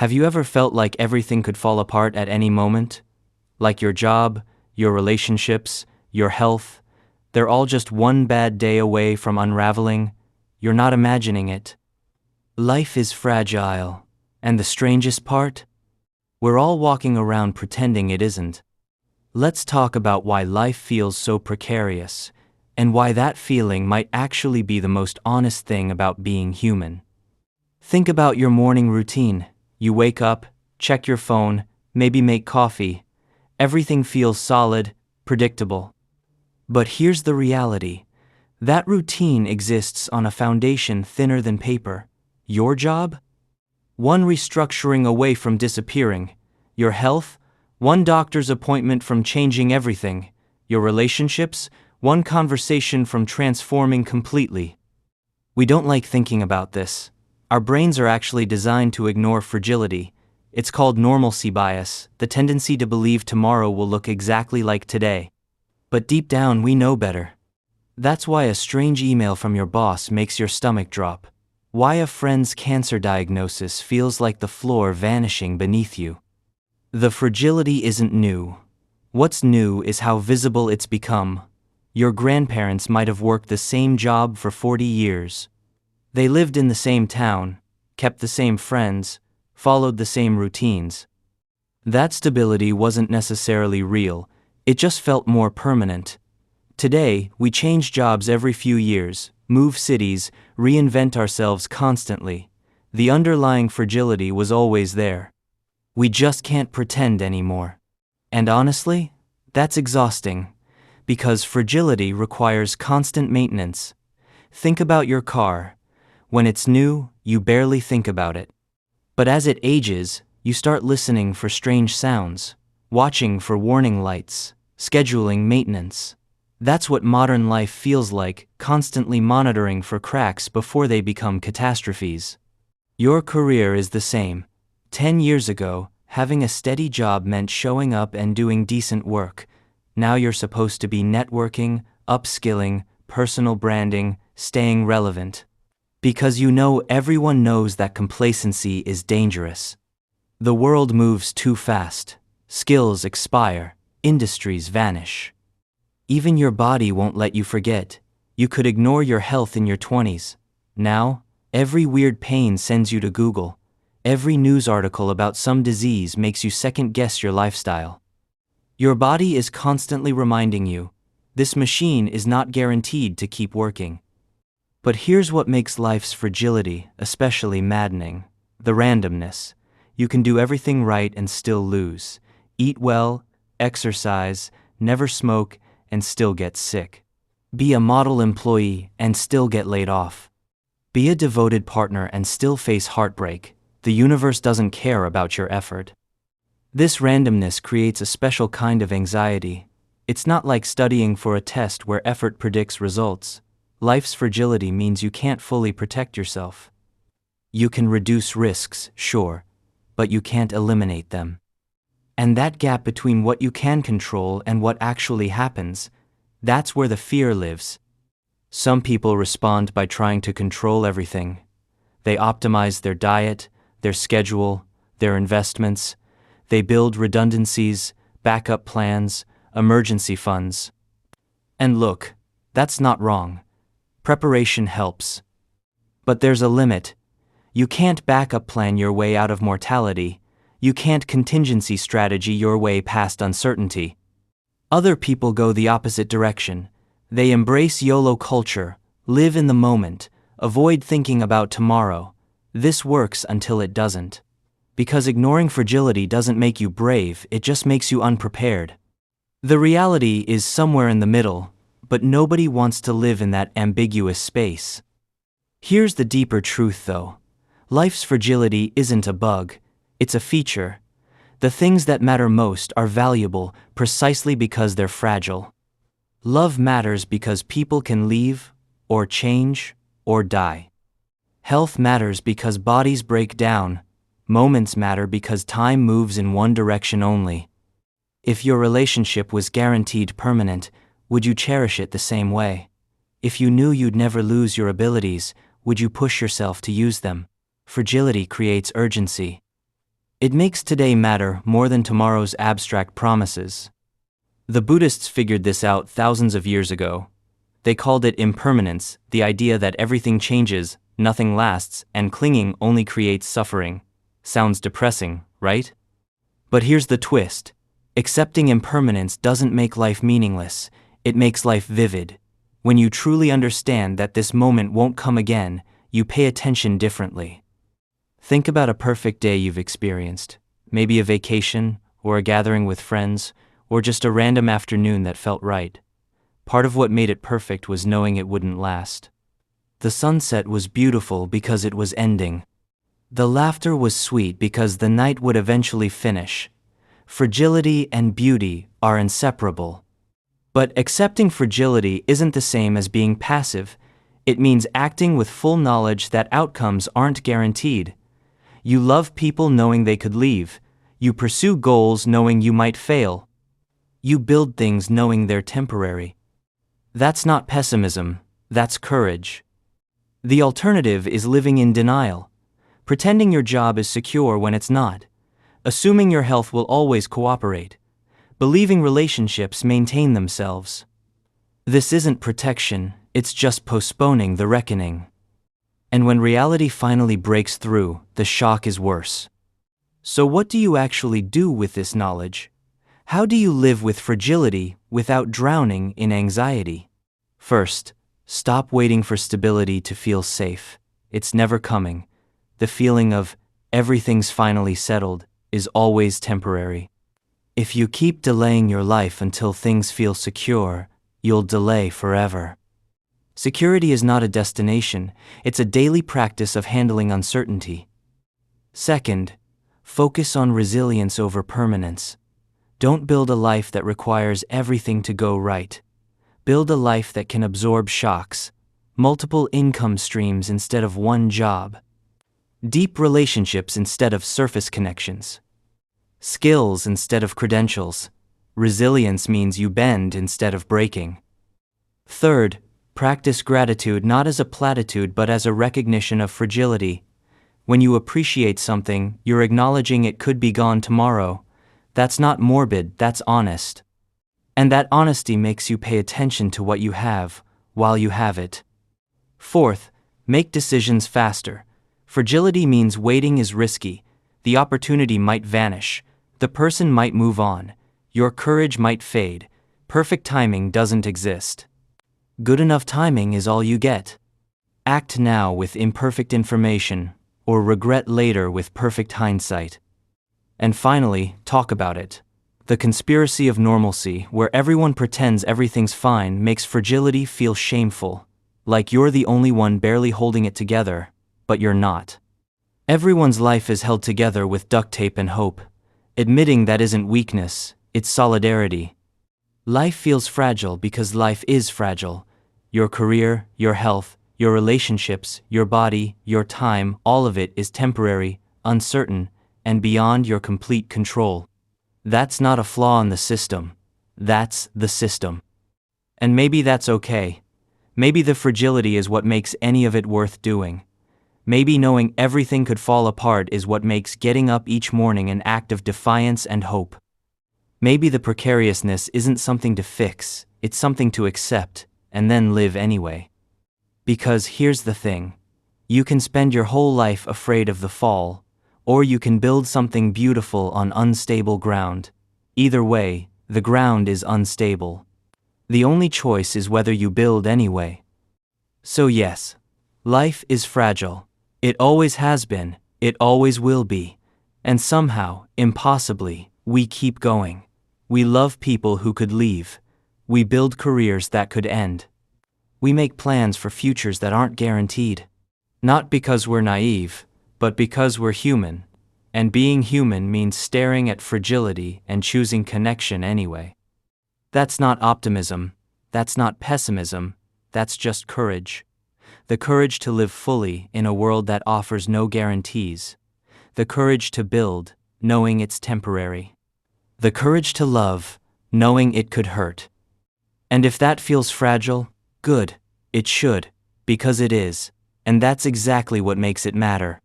Have you ever felt like everything could fall apart at any moment? Like your job, your relationships, your health? They're all just one bad day away from unraveling? You're not imagining it. Life is fragile. And the strangest part? We're all walking around pretending it isn't. Let's talk about why life feels so precarious, and why that feeling might actually be the most honest thing about being human. Think about your morning routine. You wake up, check your phone, maybe make coffee. Everything feels solid, predictable. But here's the reality. That routine exists on a foundation thinner than paper. Your job? One restructuring away from disappearing. Your health? One doctor's appointment from changing everything. Your relationships? One conversation from transforming completely. We don't like thinking about this. Our brains are actually designed to ignore fragility. It's called normalcy bias, the tendency to believe tomorrow will look exactly like today. But deep down, we know better. That's why a strange email from your boss makes your stomach drop. Why a friend's cancer diagnosis feels like the floor vanishing beneath you. The fragility isn't new. What's new is how visible it's become. Your grandparents might have worked the same job for 40 years. They lived in the same town, kept the same friends, followed the same routines. That stability wasn't necessarily real, it just felt more permanent. Today, we change jobs every few years, move cities, reinvent ourselves constantly. The underlying fragility was always there. We just can't pretend anymore. And honestly, that's exhausting, because fragility requires constant maintenance. Think about your car. When it's new, you barely think about it. But as it ages, you start listening for strange sounds, watching for warning lights, scheduling maintenance. That's what modern life feels like, constantly monitoring for cracks before they become catastrophes. Your career is the same. 10 years ago, having a steady job meant showing up and doing decent work. Now you're supposed to be networking, upskilling, personal branding, staying relevant. Because you know everyone knows that complacency is dangerous. The world moves too fast. Skills expire. Industries vanish. Even your body won't let you forget. You could ignore your health in your 20s. Now, every weird pain sends you to Google. Every news article about some disease makes you second-guess your lifestyle. Your body is constantly reminding you, this machine is not guaranteed to keep working. But here's what makes life's fragility especially maddening: the randomness. You can do everything right and still lose. Eat well, exercise, never smoke, and still get sick. Be a model employee and still get laid off. Be a devoted partner and still face heartbreak. The universe doesn't care about your effort. This randomness creates a special kind of anxiety. It's not like studying for a test where effort predicts results. Life's fragility means you can't fully protect yourself. You can reduce risks, sure, but you can't eliminate them. And that gap between what you can control and what actually happens, that's where the fear lives. Some people respond by trying to control everything. They optimize their diet, their schedule, their investments. They build redundancies, backup plans, emergency funds. And look, that's not wrong. Preparation helps. But there's a limit. You can't backup plan your way out of mortality. You can't contingency strategy your way past uncertainty. Other people go the opposite direction. They embrace YOLO culture, live in the moment, avoid thinking about tomorrow. This works until it doesn't. Because ignoring fragility doesn't make you brave, it just makes you unprepared. The reality is somewhere in the middle, but nobody wants to live in that ambiguous space. Here's the deeper truth though. Life's fragility isn't a bug, it's a feature. The things that matter most are valuable precisely because they're fragile. Love matters because people can leave, or change, or die. Health matters because bodies break down. Moments matter because time moves in one direction only. If your relationship was guaranteed permanent, would you cherish it the same way? If you knew you'd never lose your abilities, would you push yourself to use them? Fragility creates urgency. It makes today matter more than tomorrow's abstract promises. The Buddhists figured this out thousands of years ago. They called it impermanence, the idea that everything changes, nothing lasts, and clinging only creates suffering. Sounds depressing, right? But here's the twist. Accepting impermanence doesn't make life meaningless, it makes life vivid. When you truly understand that this moment won't come again, you pay attention differently. Think about a perfect day you've experienced, maybe a vacation, or a gathering with friends, or just a random afternoon that felt right. Part of what made it perfect was knowing it wouldn't last. The sunset was beautiful because it was ending. The laughter was sweet because the night would eventually finish. Fragility and beauty are inseparable. But accepting fragility isn't the same as being passive. It means acting with full knowledge that outcomes aren't guaranteed. You love people knowing they could leave. You pursue goals knowing you might fail. You build things knowing they're temporary. That's not pessimism, that's courage. The alternative is living in denial, pretending your job is secure when it's not, assuming your health will always cooperate, believing relationships maintain themselves. This isn't protection, it's just postponing the reckoning. And when reality finally breaks through, the shock is worse. So what do you actually do with this knowledge? How do you live with fragility without drowning in anxiety? First, stop waiting for stability to feel safe. It's never coming. The feeling of everything's finally settled is always temporary. If you keep delaying your life until things feel secure, you'll delay forever. Security is not a destination, it's a daily practice of handling uncertainty. Second, focus on resilience over permanence. Don't build a life that requires everything to go right. Build a life that can absorb shocks, multiple income streams instead of one job, deep relationships instead of surface connections, skills instead of credentials. Resilience means you bend instead of breaking. Third, practice gratitude not as a platitude but as a recognition of fragility. When you appreciate something, you're acknowledging it could be gone tomorrow. That's not morbid, that's honest. And that honesty makes you pay attention to what you have, while you have it. Fourth, make decisions faster. Fragility means waiting is risky. The opportunity might vanish. The person might move on. Your courage might fade. Perfect timing doesn't exist. Good enough timing is all you get. Act now with imperfect information, or regret later with perfect hindsight. And finally, talk about it. The conspiracy of normalcy, where everyone pretends everything's fine, makes fragility feel shameful. Like you're the only one barely holding it together, but you're not. Everyone's life is held together with duct tape and hope. Admitting that isn't weakness, it's solidarity. Life feels fragile because life is fragile. Your career, your health, your relationships, your body, your time, all of it is temporary, uncertain, and beyond your complete control. That's not a flaw in the system. That's the system. And maybe that's okay. Maybe the fragility is what makes any of it worth doing. Maybe knowing everything could fall apart is what makes getting up each morning an act of defiance and hope. Maybe the precariousness isn't something to fix, it's something to accept, and then live anyway. Because here's the thing. You can spend your whole life afraid of the fall, or you can build something beautiful on unstable ground. Either way, the ground is unstable. The only choice is whether you build anyway. So yes, life is fragile. It always has been, it always will be. And somehow, impossibly, we keep going. We love people who could leave. We build careers that could end. We make plans for futures that aren't guaranteed. Not because we're naive, but because we're human. And being human means staring at fragility and choosing connection anyway. That's not optimism, that's not pessimism, that's just courage. The courage to live fully in a world that offers no guarantees. The courage to build, knowing it's temporary. The courage to love, knowing it could hurt. And if that feels fragile, good, it should, because it is, and that's exactly what makes it matter.